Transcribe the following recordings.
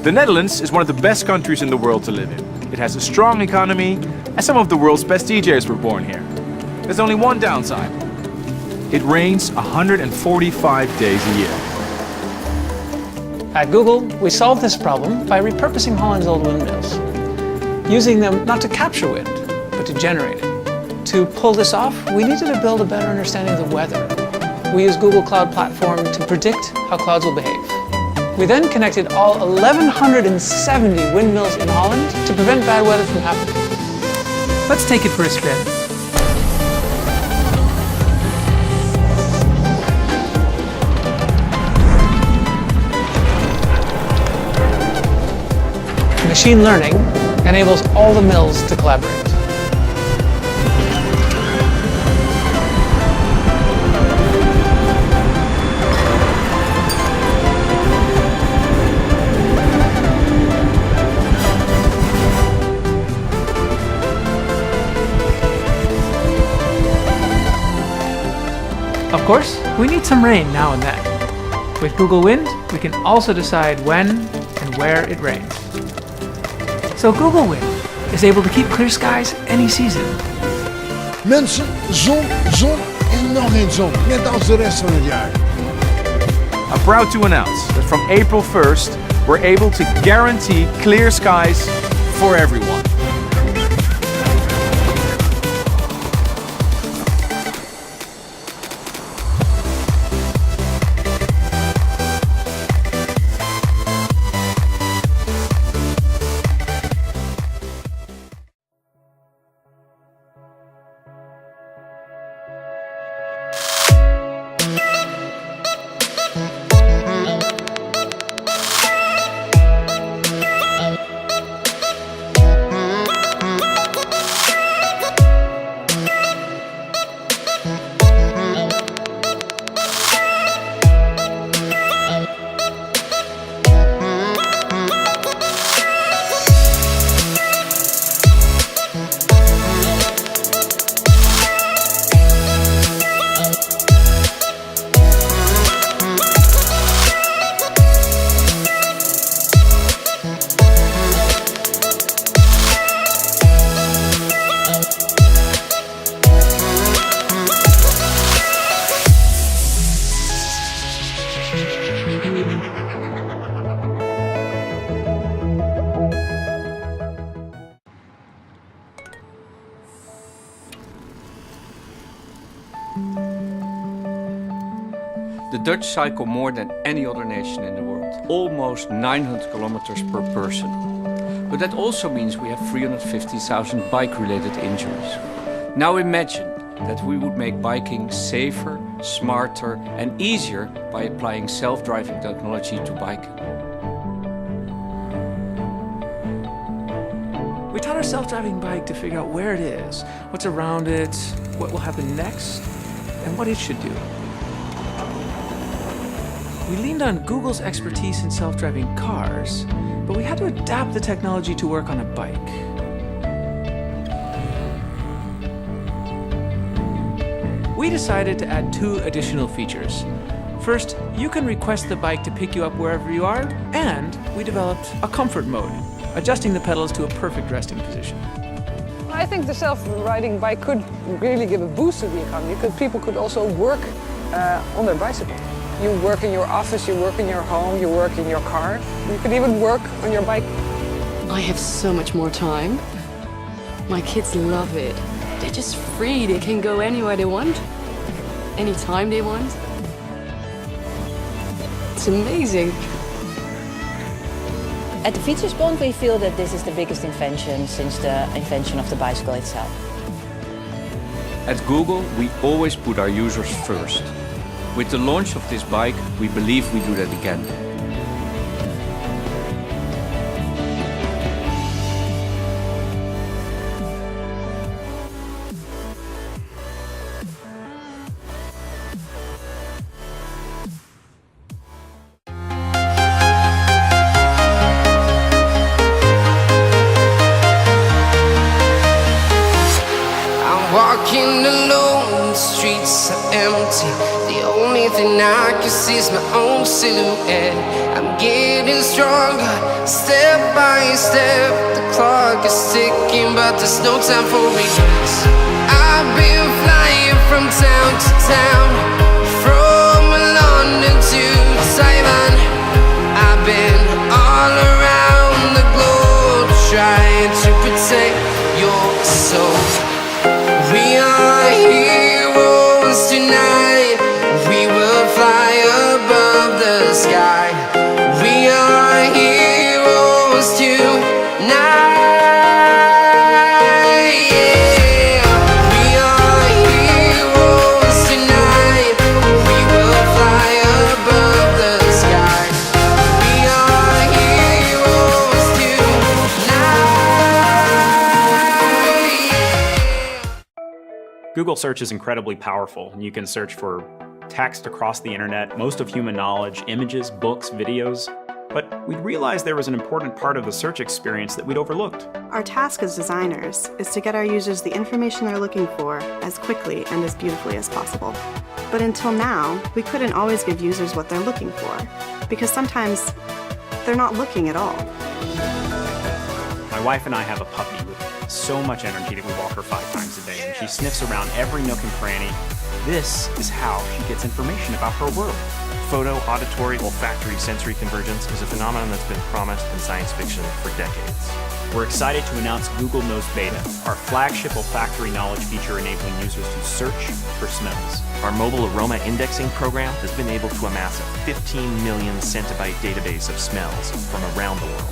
The Netherlands is one of the best countries in the world to live in. It has a strong economy, and some of the world's best DJs were born here. There's only one downside. It rains 145 days a year. At Google, we solved this problem by repurposing Holland's old windmills, using them not to capture wind, but to generate it. To pull this off, we needed to build a better understanding of the weather. We used Google Cloud Platform to predict how clouds will behave. We then connected all 1,170 windmills in Holland to prevent bad weather from happening. Let's take it for a spin. Machine learning enables all the mills to collaborate. Of course, we need some rain now and then. With Google Wind, we can also decide when and where it rains. So Google Wind is able to keep clear skies any season. Mensen, zon, zon en nog eens zon. Net als de rest van het jaar. I'm proud to announce that from April 1st, we're able to guarantee clear skies for everyone. The Dutch cycle more than any other nation in the world, almost 900 kilometers per person. But that also means we have 350,000 bike-related injuries. Now imagine that we would make biking safer, smarter and easier by applying self-driving technology to biking. We taught our self-driving bike to figure out where it is, what's around it, what will happen next, and what it should do. We leaned on Google's expertise in self-driving cars, but we had to adapt the technology to work on a bike. We decided to add 2 additional features. First, you can request the bike to pick you up wherever you are, and we developed a comfort mode, adjusting the pedals to a perfect resting position. I think the self-riding bike could really give a boost to the economy because people could also work on their bicycle. You work in your office, you work in your home, you work in your car. You could even work on your bike. I have so much more time. My kids love it. They're just free. They can go anywhere they want, anytime they want. It's amazing. At the Fietsersbond, we feel that this is the biggest invention since the invention of the bicycle itself. At Google, we always put our users first. With the launch of this bike, we believe we do that again. Walking alone, the streets are empty. The only thing I can see is my own silhouette. I'm getting stronger, step by step. The clock is ticking, but there's no time for regrets. I've been flying from town to town, from London to Taiwan. I've been all around the globe, trying to protect your soul. We are heroes tonight. We will fly above the sky. We are heroes tonight. Yeah. We are heroes tonight. We will fly above the sky. We are heroes tonight. Google search is incredibly powerful, and you can search for text across the internet, most of human knowledge, images, books, videos. But we'd realized there was an important part of the search experience that we'd overlooked. Our task as designers is to get our users the information they're looking for as quickly and as beautifully as possible. But until now, we couldn't always give users what they're looking for, because sometimes they're not looking at all. My wife and I have a puppy with so much energy that we walk her 5 times a day, and she sniffs around every nook and cranny. This is how she gets information about her world. Photo, auditory, olfactory, sensory convergence is a phenomenon that's been promised in science fiction for decades. We're excited to announce Google Knows Beta, our flagship olfactory knowledge feature enabling users to search for smells. Our mobile aroma indexing program has been able to amass a 15 million centibyte database of smells from around the world.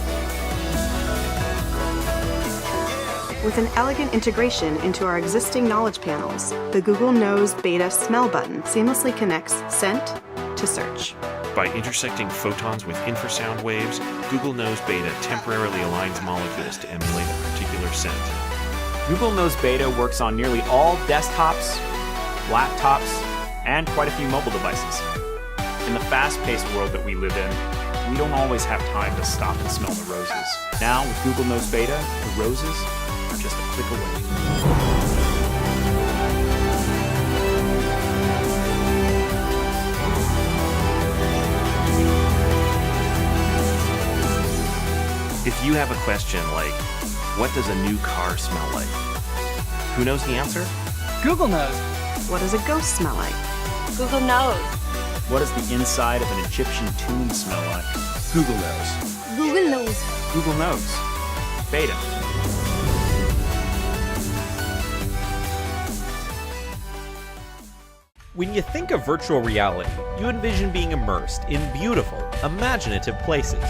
With an elegant integration into our existing knowledge panels, the Google Knows Beta Smell button seamlessly connects scent to search. By intersecting photons with infrasound waves, Google Knows Beta temporarily aligns molecules to emulate a particular scent. Google Knows Beta works on nearly all desktops, laptops, and quite a few mobile devices. In the fast-paced world that we live in, we don't always have time to stop and smell the roses. Now, with Google Knows Beta, the roses are just a click away. If you have a question like, what does a new car smell like? Who knows the answer? Google knows. What does a ghost smell like? Google knows. What does the inside of an Egyptian tomb smell like? Google knows. Google knows. Google knows. Beta. When you think of virtual reality, you envision being immersed in beautiful, imaginative places.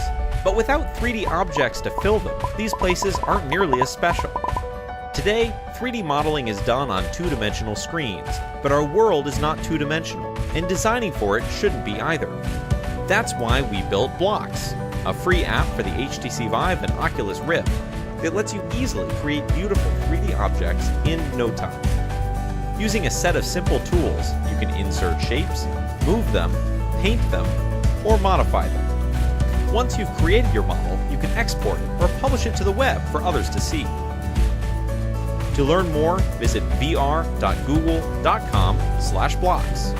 But without 3D objects to fill them, these places aren't nearly as special. Today, 3D modeling is done on 2-dimensional screens, but our world is not 2-dimensional, and designing for it shouldn't be either. That's why we built Blocks, a free app for the HTC Vive and Oculus Rift that lets you easily create beautiful 3D objects in no time. Using a set of simple tools, you can insert shapes, move them, paint them, or modify them. Once you've created your model, you can export it or publish it to the web for others to see. To learn more, visit vr.google.com/blocks.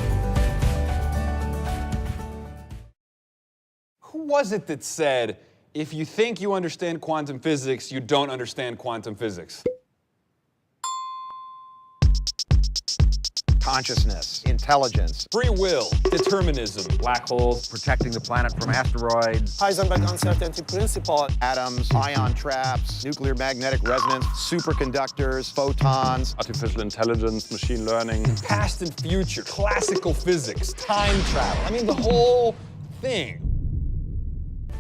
Who was it that said, if you think you understand quantum physics, you don't understand quantum physics? Consciousness, intelligence, free will, determinism, black holes, protecting the planet from asteroids, Heisenberg uncertainty principle, atoms, ion traps, nuclear magnetic resonance, superconductors, photons, artificial intelligence, machine learning, past and future, classical physics, time travel. I mean, the whole thing.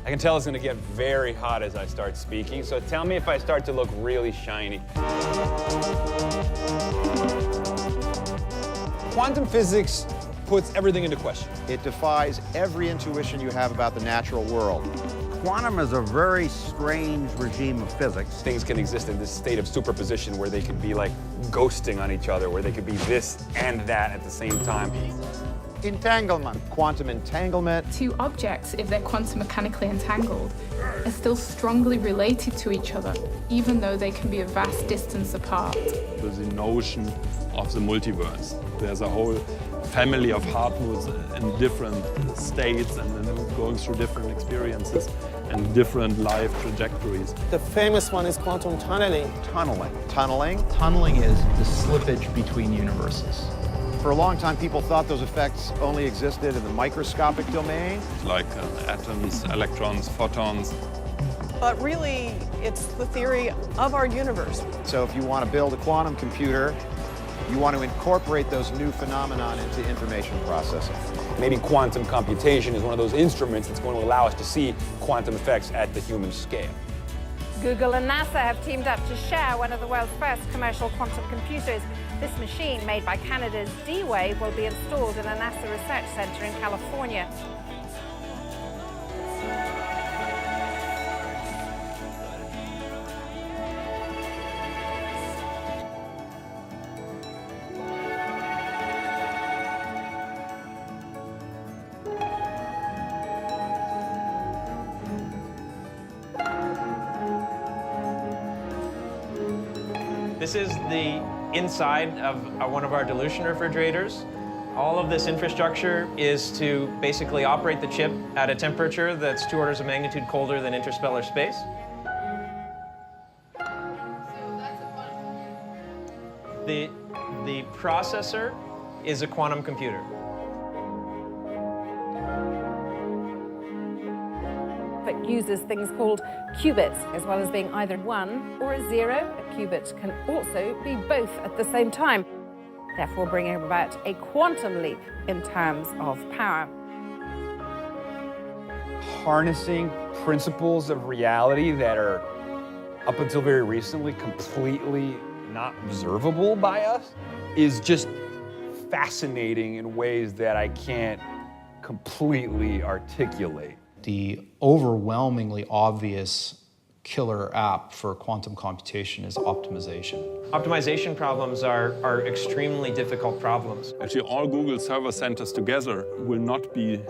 I can tell it's gonna get very hot as I start speaking, so tell me if I start to look really shiny. Quantum physics puts everything into question. It defies every intuition you have about the natural world. Quantum is a very strange regime of physics. Things can exist in this state of superposition where they could be like ghosting on each other, where they could be this and that at the same time. entanglement. Quantum entanglement. Two objects, if they're quantum mechanically entangled, are still strongly related to each other, even though they can be a vast distance apart. The notion of the multiverse. There's a whole family of Hartmuts in different states and then going through different experiences and different life trajectories. The famous one is quantum tunneling. Tunneling. Tunneling is the slippage between universes. For a long time, people thought those effects only existed in the microscopic domain. Like atoms, electrons, photons. But really, it's the theory of our universe. So if you want to build a quantum computer, you want to incorporate those new phenomena into information processing. Maybe quantum computation is one of those instruments that's going to allow us to see quantum effects at the human scale. Google and NASA have teamed up to share one of the world's first commercial quantum computers. This machine, made by Canada's D-Wave, will be installed in a NASA research center in California. This is the inside of one of our dilution refrigerators. All of this infrastructure is to basically operate the chip at a temperature that's 2 orders of magnitude colder than interstellar space. The processor is a quantum computer. It uses things called qubits, as well as being either 1 or a 0. A qubit can also be both at the same time, therefore bringing about a quantum leap in terms of power. Harnessing principles of reality that are, up until very recently, completely not observable by us is just fascinating in ways that I can't completely articulate. The overwhelmingly obvious killer app for quantum computation is optimization. Optimization problems are extremely difficult problems. Actually, all Google server centers together will not be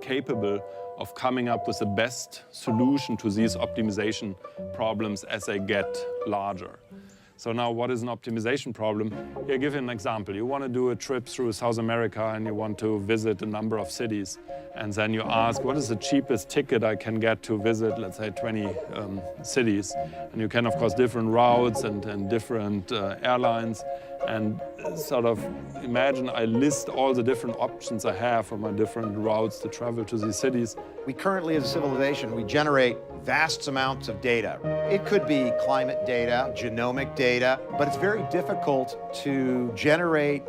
capable of coming up with the best solution to these optimization problems as they get larger. So now, what is an optimization problem? Here, I'll give you an example. You want to do a trip through South America and you want to visit a number of cities. And then you ask, what is the cheapest ticket I can get to visit, let's say, 20 cities? And you can, of course, different routes and different airlines. And sort of imagine I list all the different options I have for my different routes to travel to these cities. We currently, as a civilization, we generate vast amounts of data. It could be climate data, genomic data, but it's very difficult to generate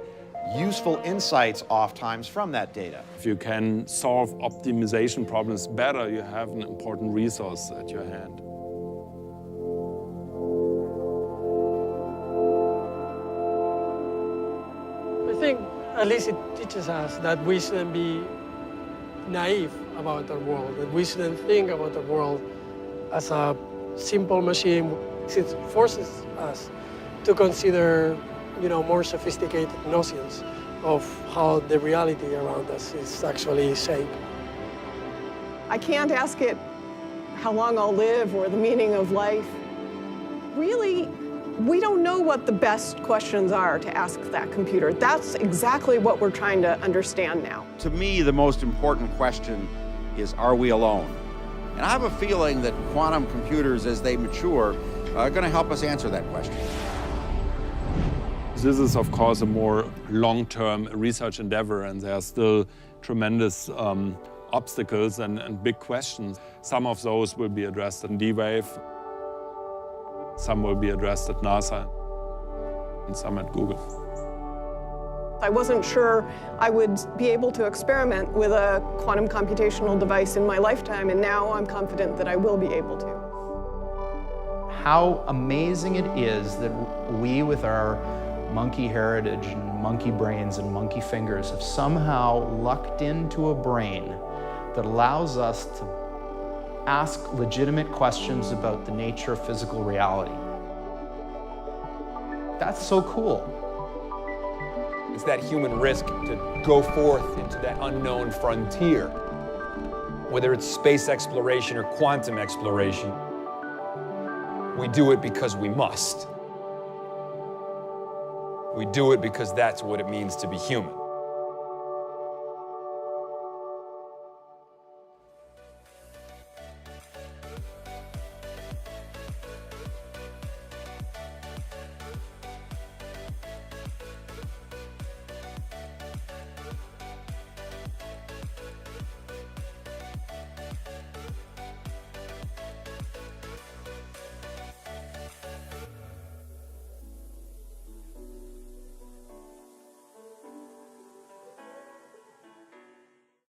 useful insights oftentimes from that data. If you can solve optimization problems better, you have an important resource at your hand. I think at least it teaches us that we shouldn't be naive about our world, that we shouldn't think about our world as a simple machine. It forces us to consider, more sophisticated notions of how the reality around us is actually shaped. I can't ask it how long I'll live or the meaning of life. Really, we don't know what the best questions are to ask that computer. That's exactly what we're trying to understand now. To me, the most important question is, are we alone? And I have a feeling that quantum computers, as they mature, are going to help us answer that question. This is, of course, a more long-term research endeavor, and there are still tremendous obstacles and big questions. Some of those will be addressed in D-Wave, some will be addressed at NASA, and some at Google. I wasn't sure I would be able to experiment with a quantum computational device in my lifetime, and now I'm confident that I will be able to. How amazing it is that we, with our monkey heritage and monkey brains and monkey fingers, have somehow lucked into a brain that allows us to ask legitimate questions about the nature of physical reality. That's so cool. It's that human risk to go forth into that unknown frontier. Whether it's space exploration or quantum exploration, we do it because we must. We do it because that's what it means to be human.